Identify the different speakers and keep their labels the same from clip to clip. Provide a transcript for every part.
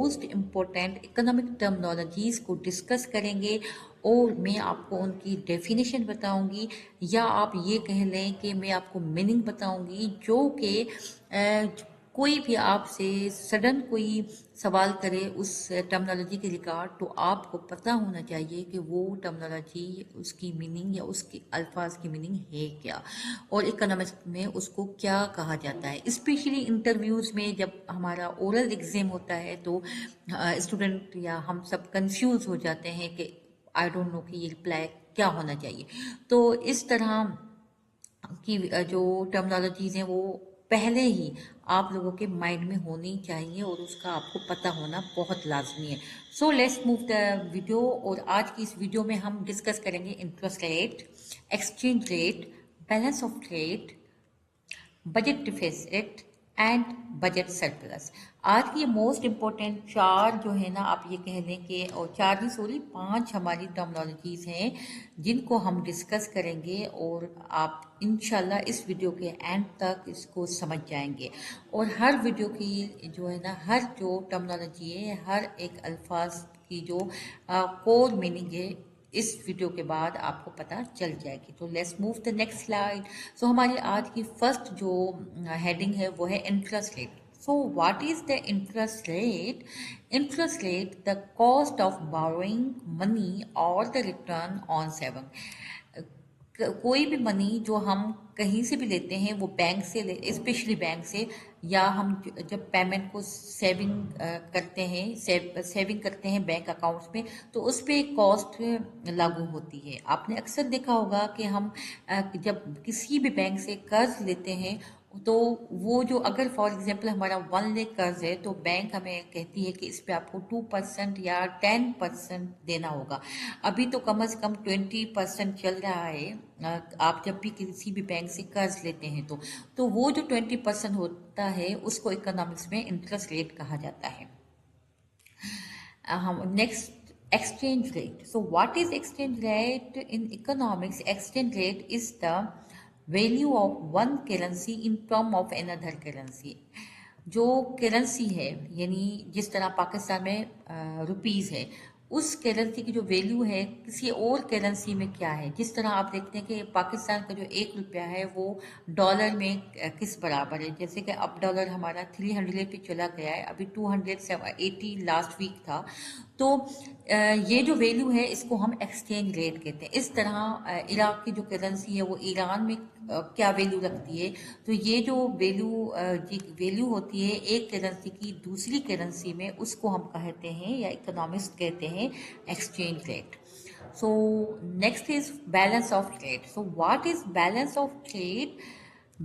Speaker 1: Most important economic terminologies को discuss करेंगे और मैं आपको उनकी डेफिनेशन बताऊंगी, या आप ये कह लें कि मैं आपको मीनिंग बताऊंगी, जो कि कोई भी आपसे सडन कोई सवाल करे उस टर्मिनोलॉजी के रिगार्ड, तो आपको पता होना चाहिए कि वो टर्मिनोलॉजी, उसकी मीनिंग या उसके अल्फाज की मीनिंग है क्या, और इकोनॉमिक्स में उसको क्या कहा जाता है। स्पेशली इंटरव्यूज़ में जब हमारा ओरल एग्जाम होता है तो स्टूडेंट या हम सब कंफ्यूज हो जाते हैं कि आई डोंट नो कि ये रिप्लाई क्या होना चाहिए। तो इस तरह की जो टर्मिनोलॉजीज हैं वो पहले ही आप लोगों के माइंड में होनी चाहिए और उसका आपको पता होना बहुत लाजमी है। So let's move the video, और आज की इस वीडियो में हम डिस्कस करेंगे interest rate, exchange rate, balance of trade, budget deficit and budget surplus. आज की ये मोस्ट इम्पोर्टेंट चार जो है ना, आप ये कह लें कि, और चार नहीं सॉरी, पांच हमारी टर्मिनोलॉजीज हैं जिनको हम डिस्कस करेंगे, और आप इंशाल्लाह इस वीडियो के एंड तक इसको समझ जाएंगे। और हर वीडियो की जो है ना, हर जो टर्मिनोलॉजी है, हर एक अल्फाज की जो कोर मीनिंग है, इस वीडियो के बाद आपको पता चल जाएगी। तो let's move the next slide. So हमारी आज की फर्स्ट जो हेडिंग है वो है interest rate. So what is the interest rate? Interest rate the cost of borrowing money और द रिटर्न ऑन सेविंग। कोई भी मनी जो हम कहीं से भी लेते हैं, वो बैंक से ले, स्पेशली बैंक से, या हम जब पेमेंट को सेविंग करते हैं, सेविंग करते हैं बैंक अकाउंट्स में, तो उस पर एक कॉस्ट लागू होती है। आपने अक्सर देखा होगा कि हम जब किसी भी बैंक से कर्ज लेते हैं, तो वो जो, अगर फॉर एग्जांपल हमारा 1 लाख कर्ज है, तो बैंक हमें कहती है कि इस पे आपको 2% या 10% देना होगा। अभी तो कम से कम 20% चल रहा है। आप जब भी किसी भी बैंक से कर्ज लेते हैं तो वो जो 20% होता है उसको इकोनॉमिक्स में इंटरेस्ट रेट कहा जाता है। हम next, exchange rate. So what is exchange rate in economics? Exchange rate is the value of one currency in term of another currency. जो करेंसी है, यानी जिस तरह पाकिस्तान में रुपीज़ है, उस करेंसी की जो वैल्यू है किसी और करेंसी में क्या है। जिस तरह आप देखते हैं कि पाकिस्तान का जो 1 रुपया है वो डॉलर में किस बराबर है। जैसे कि अब डॉलर हमारा 300 पे चला गया है, अभी 280 लास्ट वीक था। तो ये जो वैल्यू है इसको हम एक्सचेंज रेट कहते हैं। इस तरह इराक की जो करेंसी है वो ईरान में क्या वैल्यू रखती है, तो ये जो वैल्यू होती है एक करेंसी की दूसरी करेंसी में, उसको हम कहते हैं, या इकोनॉमिस्ट कहते हैं, exchange rate. So next is balance of trade. So what is balance of trade?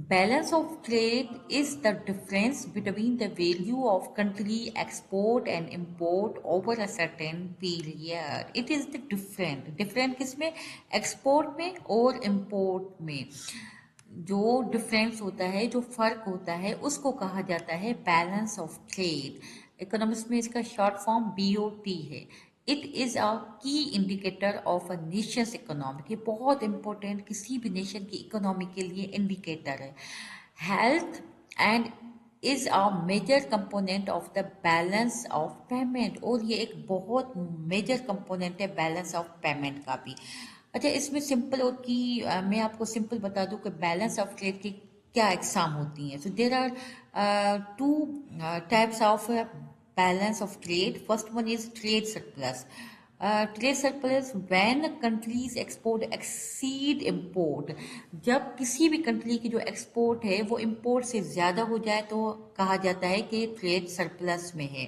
Speaker 1: Balance of trade is the difference between the value of country export and import over a certain period. It is the different किसमें? Export में और import में जो difference होता है, जो फर्क होता है, उसको कहा जाता है बैलेंस ऑफ ट्रेड। इकोनॉमिक्स में इसका शॉर्ट फॉर्म BOT है। इट इज़ अ की indicator of a Nations economy. ये बहुत इंपॉर्टेंट किसी भी नेशन की इकोनॉमी के लिए इंडिकेटर है। Health and is a major component of the balance of payment, और ये एक बहुत मेजर कंपोनेंट है बैलेंस ऑफ पेमेंट का भी। अच्छा, इसमें सिंपल और की मैं आपको सिंपल बता दूं कि बैलेंस ऑफ ट्रेड की क्या एग्जाम होती हैं। So there are two types of balance of trade. First one is trade surplus. Trade surplus when countries export exceed import. जब किसी भी कंट्री की जो एक्सपोर्ट है वो इम्पोर्ट से ज़्यादा हो जाए तो कहा जाता है कि ट्रेड सरप्लस में है।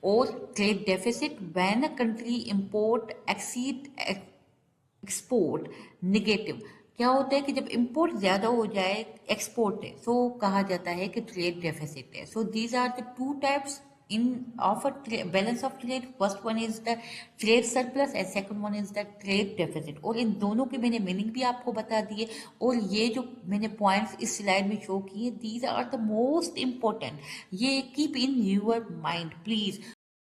Speaker 1: और trade deficit when a country import exceed export negative. क्या होता है कि जब इंपोर्ट ज्यादा हो जाए, एक्सपोर्ट है, सो कहा जाता है कि ट्रेड डेफिसिट है। So these are the two types in of a balance of trade. First one is the trade surplus and second one is the trade deficit. और इन दोनों के मैंने मीनिंग भी आपको बता दिए, और ये जो मैंने पॉइंट्स इस स्लाइड में शो किए, these are the most important. ये keep in your mind please.